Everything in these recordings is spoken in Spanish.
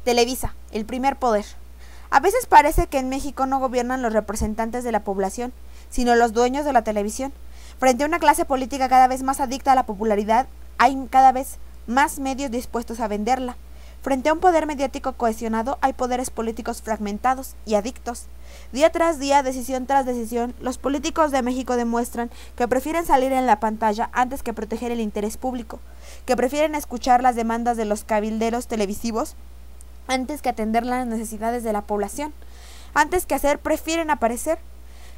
Televisa, el primer poder. A veces parece que en México no gobiernan los representantes de la población, sino los dueños de la televisión. Frente a una clase política cada vez más adicta a la popularidad, hay cada vez más medios dispuestos a venderla. Frente a un poder mediático cohesionado, hay poderes políticos fragmentados y adictos. Día tras día, decisión tras decisión, los políticos de México demuestran que prefieren salir en la pantalla antes que proteger el interés público, que prefieren escuchar las demandas de los cabilderos televisivos antes que atender las necesidades de la población. Antes que hacer, prefieren aparecer.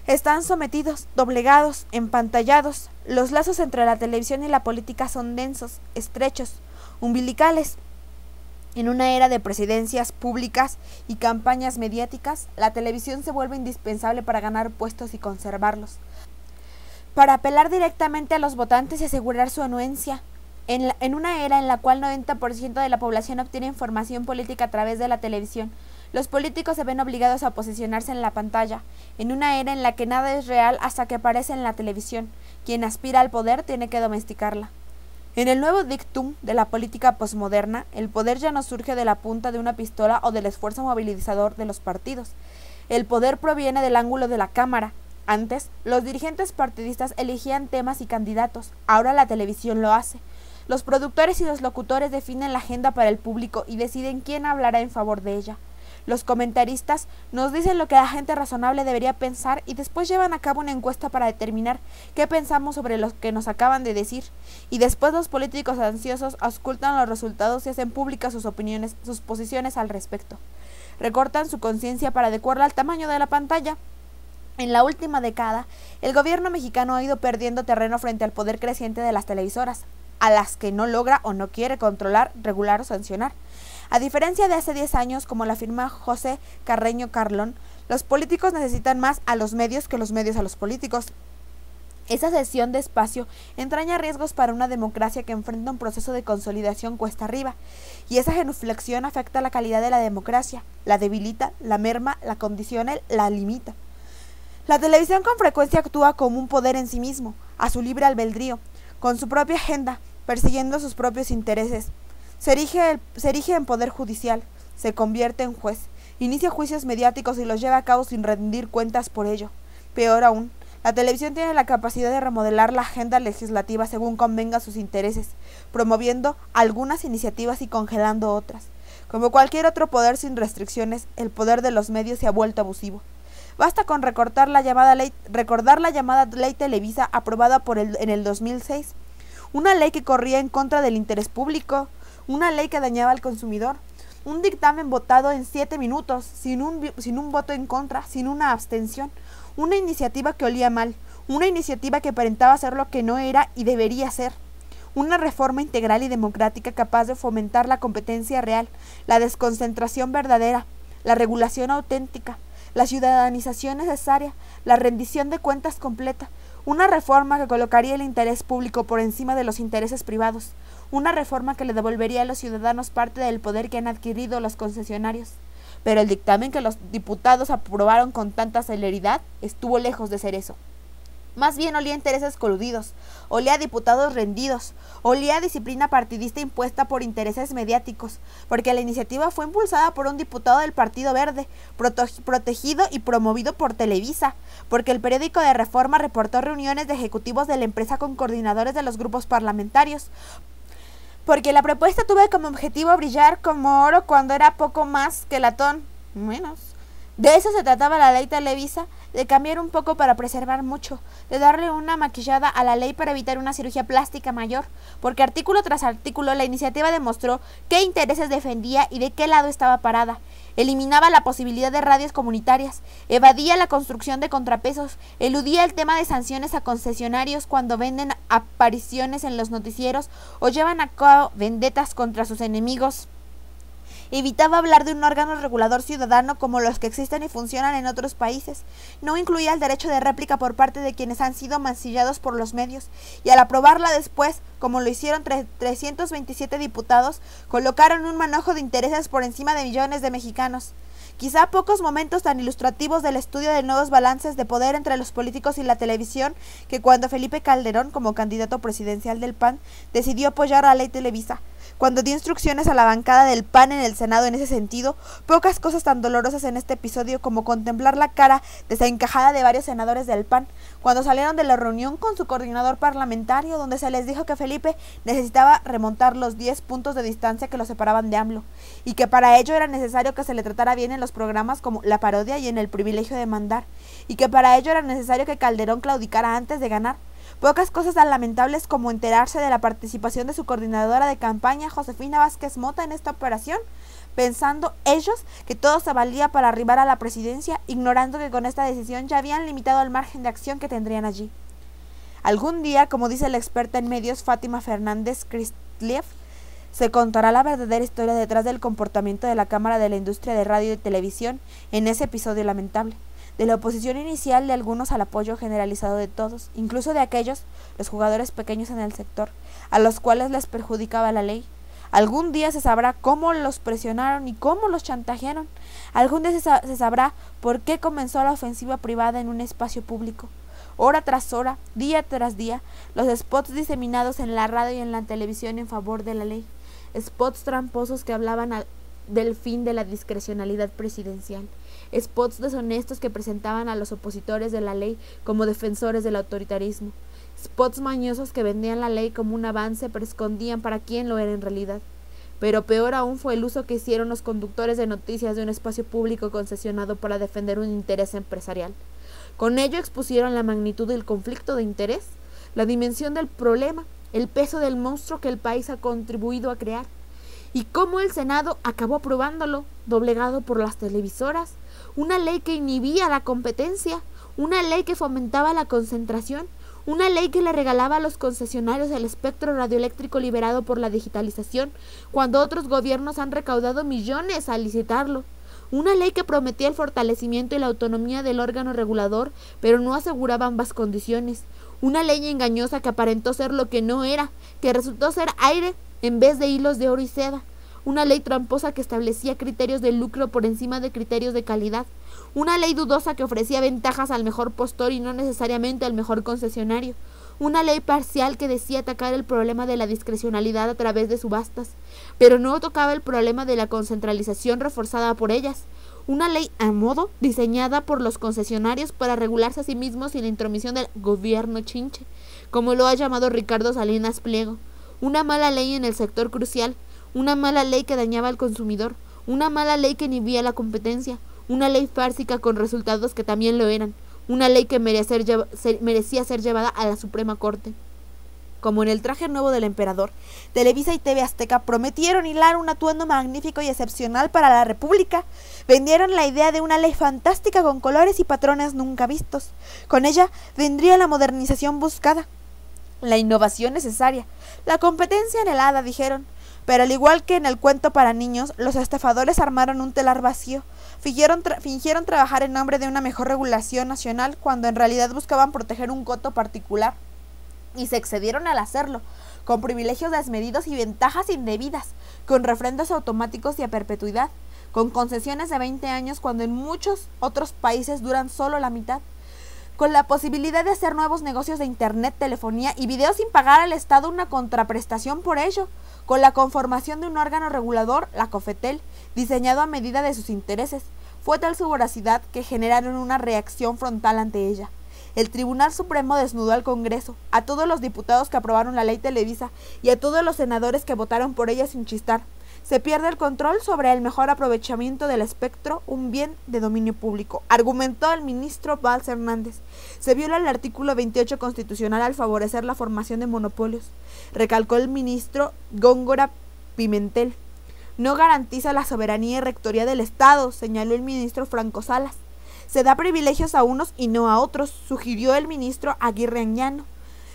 Están sometidos, doblegados, empantallados. Los lazos entre la televisión y la política son densos, estrechos, umbilicales. En una era de presidencias públicas y campañas mediáticas, la televisión se vuelve indispensable para ganar puestos y conservarlos, para apelar directamente a los votantes y asegurar su anuencia. En una era en la cual 90% de la población obtiene información política a través de la televisión, los políticos se ven obligados a posicionarse en la pantalla. En una era en la que nada es real hasta que aparece en la televisión, quien aspira al poder tiene que domesticarla. En el nuevo dictum de la política posmoderna, el poder ya no surge de la punta de una pistola o del esfuerzo movilizador de los partidos. El poder proviene del ángulo de la cámara. Antes, los dirigentes partidistas elegían temas y candidatos, ahora la televisión lo hace. Los productores y los locutores definen la agenda para el público y deciden quién hablará en favor de ella. Los comentaristas nos dicen lo que la gente razonable debería pensar y después llevan a cabo una encuesta para determinar qué pensamos sobre lo que nos acaban de decir. Y después los políticos ansiosos auscultan los resultados y hacen públicas sus opiniones, sus posiciones al respecto. Recortan su conciencia para adecuarla al tamaño de la pantalla. En la última década, el gobierno mexicano ha ido perdiendo terreno frente al poder creciente de las televisoras, a las que no logra o no quiere controlar, regular o sancionar. A diferencia de hace 10 años, como lo afirma José Carreño Carlón, los políticos necesitan más a los medios que los medios a los políticos. Esa cesión de espacio entraña riesgos para una democracia que enfrenta un proceso de consolidación cuesta arriba, y esa genuflexión afecta la calidad de la democracia, la debilita, la merma, la condiciona, la limita. La televisión con frecuencia actúa como un poder en sí mismo, a su libre albedrío, con su propia agenda, persiguiendo sus propios intereses. Se erige en poder judicial, se convierte en juez, inicia juicios mediáticos y los lleva a cabo sin rendir cuentas por ello. Peor aún, la televisión tiene la capacidad de remodelar la agenda legislativa según convenga a sus intereses, promoviendo algunas iniciativas y congelando otras. Como cualquier otro poder sin restricciones, el poder de los medios se ha vuelto abusivo. Basta con recordar la llamada ley Televisa aprobada en el 2006, una ley que corría en contra del interés público, una ley que dañaba al consumidor, un dictamen votado en 7 minutos, sin un voto en contra, sin una abstención, una iniciativa que olía mal, una iniciativa que aparentaba ser lo que no era y debería ser, una reforma integral y democrática capaz de fomentar la competencia real, la desconcentración verdadera, la regulación auténtica, la ciudadanización necesaria, la rendición de cuentas completa, una reforma que colocaría el interés público por encima de los intereses privados, una reforma que le devolvería a los ciudadanos parte del poder que han adquirido los concesionarios. Pero el dictamen que los diputados aprobaron con tanta celeridad estuvo lejos de ser eso. Más bien olía a intereses coludidos, olía a diputados rendidos, olía a disciplina partidista impuesta por intereses mediáticos, porque la iniciativa fue impulsada por un diputado del Partido Verde, protegido y promovido por Televisa, porque el periódico de Reforma reportó reuniones de ejecutivos de la empresa con coordinadores de los grupos parlamentarios, porque la propuesta tuvo como objetivo brillar como oro cuando era poco más que latón, menos. De eso se trataba la ley Televisa, de cambiar un poco para preservar mucho, de darle una maquillada a la ley para evitar una cirugía plástica mayor, porque artículo tras artículo la iniciativa demostró qué intereses defendía y de qué lado estaba parada. Eliminaba la posibilidad de radios comunitarias, evadía la construcción de contrapesos, eludía el tema de sanciones a concesionarios cuando venden apariciones en los noticieros o llevan a cabo vendetas contra sus enemigos. Evitaba hablar de un órgano regulador ciudadano como los que existen y funcionan en otros países. No incluía el derecho de réplica por parte de quienes han sido mancillados por los medios. Y al aprobarla después, como lo hicieron 327 diputados, colocaron un manojo de intereses por encima de millones de mexicanos. Quizá pocos momentos tan ilustrativos del estudio de nuevos balances de poder entre los políticos y la televisión que cuando Felipe Calderón, como candidato presidencial del PAN, decidió apoyar la ley Televisa. cuando dio instrucciones a la bancada del PAN en el Senado en ese sentido, pocas cosas tan dolorosas en este episodio como contemplar la cara desencajada de varios senadores del PAN cuando salieron de la reunión con su coordinador parlamentario, donde se les dijo que Felipe necesitaba remontar los 10 puntos de distancia que lo separaban de AMLO, y que para ello era necesario que se le tratara bien en los programas como La Parodia y en El Privilegio de Mandar, y que para ello era necesario que Calderón claudicara antes de ganar. Pocas cosas tan lamentables como enterarse de la participación de su coordinadora de campaña, Josefina Vázquez Mota, en esta operación, pensando ellos que todo se valía para arribar a la presidencia, ignorando que con esta decisión ya habían limitado el margen de acción que tendrían allí. Algún día, como dice la experta en medios Fátima Fernández Kristliev, se contará la verdadera historia detrás del comportamiento de la Cámara de la Industria de Radio y Televisión en ese episodio lamentable, de la oposición inicial de algunos al apoyo generalizado de todos, incluso de aquellos, los jugadores pequeños en el sector, a los cuales les perjudicaba la ley. Algún día se sabrá cómo los presionaron y cómo los chantajearon. Algún día se sabrá por qué comenzó la ofensiva privada en un espacio público. Hora tras hora, día tras día, los spots diseminados en la radio y en la televisión en favor de la ley. Spots tramposos que hablaban del fin de la discrecionalidad presidencial. Spots deshonestos que presentaban a los opositores de la ley como defensores del autoritarismo. Spots mañosos que vendían la ley como un avance pero escondían para quién lo era en realidad. Pero peor aún fue el uso que hicieron los conductores de noticias de un espacio público concesionado para defender un interés empresarial. Con ello expusieron la magnitud del conflicto de interés, la dimensión del problema, el peso del monstruo que el país ha contribuido a crear, y cómo el Senado acabó aprobándolo, doblegado por las televisoras, una ley que inhibía la competencia, una ley que fomentaba la concentración, una ley que le regalaba a los concesionarios el espectro radioeléctrico liberado por la digitalización, cuando otros gobiernos han recaudado millones al licitarlo. Una ley que prometía el fortalecimiento y la autonomía del órgano regulador, pero no aseguraba ambas condiciones. Una ley engañosa que aparentó ser lo que no era, que resultó ser aire en vez de hilos de oro y seda. Una ley tramposa que establecía criterios de lucro por encima de criterios de calidad. Una ley dudosa que ofrecía ventajas al mejor postor y no necesariamente al mejor concesionario. Una ley parcial que decía atacar el problema de la discrecionalidad a través de subastas, pero no tocaba el problema de la concentralización reforzada por ellas. Una ley a modo diseñada por los concesionarios para regularse a sí mismos sin la intromisión del gobierno chinche, como lo ha llamado Ricardo Salinas Pliego. Una mala ley en el sector crucial, una mala ley que dañaba al consumidor, una mala ley que inhibía la competencia, una ley fársica con resultados que también lo eran, una ley que merecía ser llevada a la Suprema Corte. Como en el traje nuevo del emperador, Televisa y TV Azteca prometieron hilar un atuendo magnífico y excepcional para la República. Vendieron la idea de una ley fantástica con colores y patrones nunca vistos. Con ella vendría la modernización buscada, la innovación necesaria, la competencia anhelada, dijeron. Pero al igual que en el cuento para niños, los estafadores armaron un telar vacío, fingieron trabajar en nombre de una mejor regulación nacional cuando en realidad buscaban proteger un coto particular, y se excedieron al hacerlo, con privilegios desmedidos y ventajas indebidas, con refrendos automáticos y a perpetuidad, con concesiones de 20 años cuando en muchos otros países duran solo la mitad, con la posibilidad de hacer nuevos negocios de internet, telefonía y video sin pagar al Estado una contraprestación por ello, con la conformación de un órgano regulador, la COFETEL, diseñado a medida de sus intereses. Fue tal su voracidad que generaron una reacción frontal ante ella. El Tribunal Supremo desnudó al Congreso, a todos los diputados que aprobaron la ley Televisa y a todos los senadores que votaron por ella sin chistar. Se pierde el control sobre el mejor aprovechamiento del espectro, un bien de dominio público, argumentó el ministro Valls Hernández. Se viola el artículo 28 constitucional al favorecer la formación de monopolios, recalcó el ministro Góngora Pimentel. No garantiza la soberanía y rectoría del Estado, señaló el ministro Franco Salas. Se da privilegios a unos y no a otros, sugirió el ministro Aguirre Anguiano.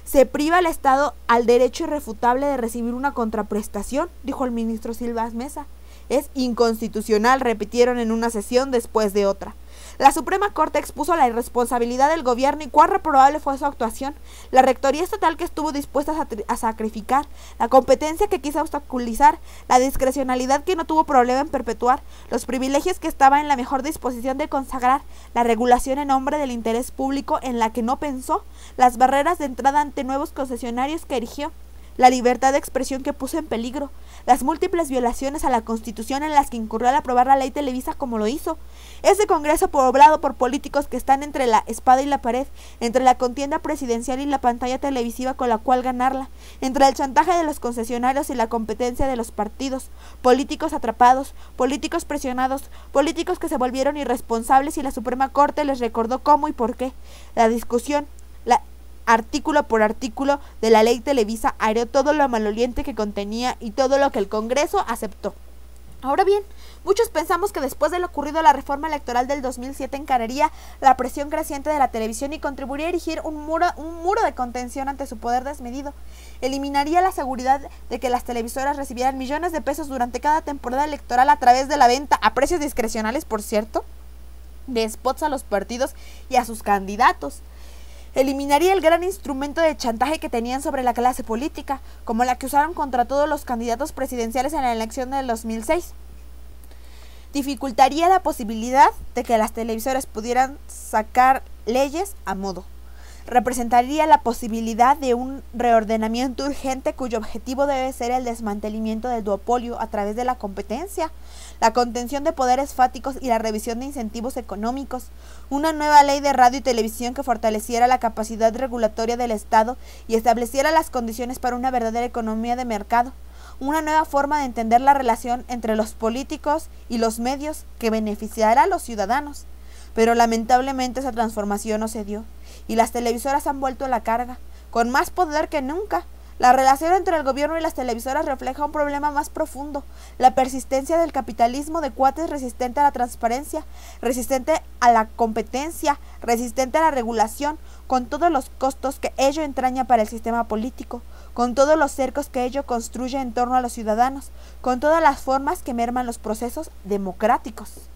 Se priva al Estado al derecho irrefutable de recibir una contraprestación, dijo el ministro Silva Mesa. Es inconstitucional, repitieron en una sesión después de otra. La Suprema Corte expuso la irresponsabilidad del gobierno y cuán reprobable fue su actuación, la rectoría estatal que estuvo dispuesta a sacrificar, la competencia que quiso obstaculizar, la discrecionalidad que no tuvo problema en perpetuar, los privilegios que estaba en la mejor disposición de consagrar, la regulación en nombre del interés público en la que no pensó, las barreras de entrada ante nuevos concesionarios que erigió, la libertad de expresión que puso en peligro, las múltiples violaciones a la Constitución en las que incurrió al aprobar la ley Televisa como lo hizo. Ese Congreso poblado por políticos que están entre la espada y la pared, entre la contienda presidencial y la pantalla televisiva con la cual ganarla, entre el chantaje de los concesionarios y la competencia de los partidos, políticos atrapados, políticos presionados, políticos que se volvieron irresponsables y la Suprema Corte les recordó cómo y por qué. La discusión, artículo por artículo de la ley Televisa aireó todo lo maloliente que contenía y todo lo que el Congreso aceptó. Ahora bien, muchos pensamos que después de lo ocurrido la reforma electoral del 2007 encararía la presión creciente de la televisión y contribuiría a erigir un muro de contención ante su poder desmedido. Eliminaría la seguridad de que las televisoras recibieran millones de pesos durante cada temporada electoral a través de la venta, a precios discrecionales por cierto, de spots a los partidos y a sus candidatos. Eliminaría el gran instrumento de chantaje que tenían sobre la clase política, como la que usaron contra todos los candidatos presidenciales en la elección del 2006. Dificultaría la posibilidad de que las televisoras pudieran sacar leyes a modo. Representaría la posibilidad de un reordenamiento urgente cuyo objetivo debe ser el desmantelamiento del duopolio a través de la competencia, la contención de poderes fáticos y la revisión de incentivos económicos, una nueva ley de radio y televisión que fortaleciera la capacidad regulatoria del Estado y estableciera las condiciones para una verdadera economía de mercado, una nueva forma de entender la relación entre los políticos y los medios que beneficiará a los ciudadanos. Pero lamentablemente esa transformación no se dio, y las televisoras han vuelto a la carga, con más poder que nunca. La relación entre el gobierno y las televisoras refleja un problema más profundo, la persistencia del capitalismo de cuates resistente a la transparencia, resistente a la competencia, resistente a la regulación, con todos los costos que ello entraña para el sistema político, con todos los cercos que ello construye en torno a los ciudadanos, con todas las formas que merman los procesos democráticos.